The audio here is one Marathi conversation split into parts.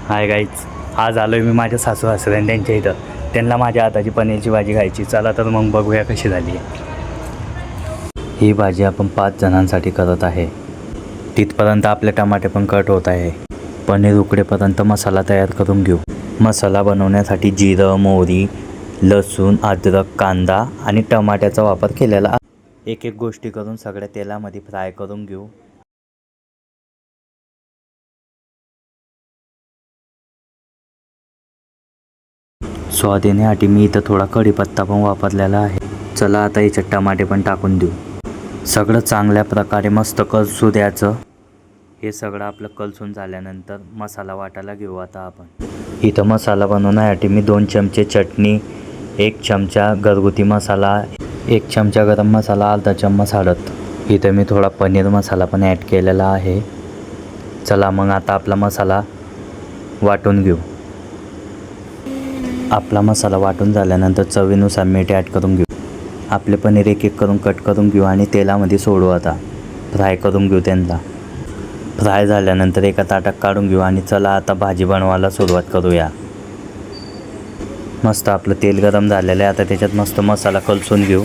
हाय गाईज, आज आलो आहे मी माझ्या सासू सासऱ्यां त्यांच्या इथं. त्यांना माझ्या हाताची पनीरची भाजी खायची. चला तर मग बघूया कशी झाली आहे. ही भाजी आपण 5 जणांसाठी करत आहे. तिथपर्यंत आपले टमाटे पण कट होत आहे. पनीर उकडेपर्यंत मसाला तयार करून घेऊ. मसाला बनवण्यासाठी जिरं, मोहरी, लसूण, अद्रक, कांदा आणि टमाट्याचा वापर केलेला आहे. एक एक गोष्टी करून सगळ्या तेलामध्ये फ्राय करून घेऊ. स्वाद येण्यासाठी मी इथं थोडा कढीपत्ता पण वापरलेला आहे. चला आता याच्यात टमाटे पण टाकून देऊ. सगळं चांगल्या प्रकारे मस्त कलसू द्यायचं. हे सगळं आपलं कलसून झाल्यानंतर मसाला वाटायला घेऊ. आता आपण इथं मसाला बनवण्यासाठी मी 2 चमचे चटणी, 1 चमचा घरगुती मसाला, 1 चमचा गरम मसाला, अर्धा चम्मच हळद. इथं मी थोडा पनीर मसाला पण ॲड केलेला आहे. चला मग आता आपला मसाला वाटून घेऊ. आपला मसाला वाटून झाल्यानंतर चवीनुसार मीठ ॲड करून घेऊ. आपले पनीर एक एक करून कट करून घेऊ आणि तेलामध्ये सोडू. आता फ्राय करून घेऊ. त्यांना फ्राय झाल्यानंतर एका ताटात काढून घेऊ आणि चला आता भाजी बनवायला सुरुवात करूया. मस्त आपलं तेल गरम झालेलं आहे. आता त्याच्यात मस्त मसाला कलसून घेऊ.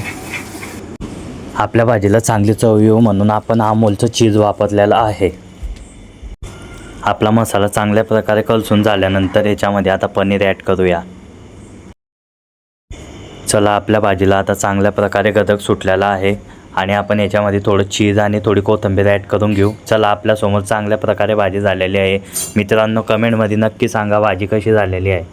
आपल्या भाजीला चांगली चव येऊ म्हणून आपण अमूलचं चीज वापरलेलं आहे. आपला मसाला चांगल्या प्रकारे कलसून झाल्यानंतर याच्यामध्ये आता पनीर ॲड करूया. चला आपल्या भाजीला आता चांगल्या प्रकारे गदक सुटलेला आहे आणि आपण याच्यामध्ये थोडं चीज आणि थोडी कोथिंबीर ॲड करून घेऊ. चला आपल्यासमोर चांगल्या प्रकारे भाजी झालेली आहे. मित्रांनो, कमेंटमध्ये नक्की सांगा भाजी कशी झालेली आहे.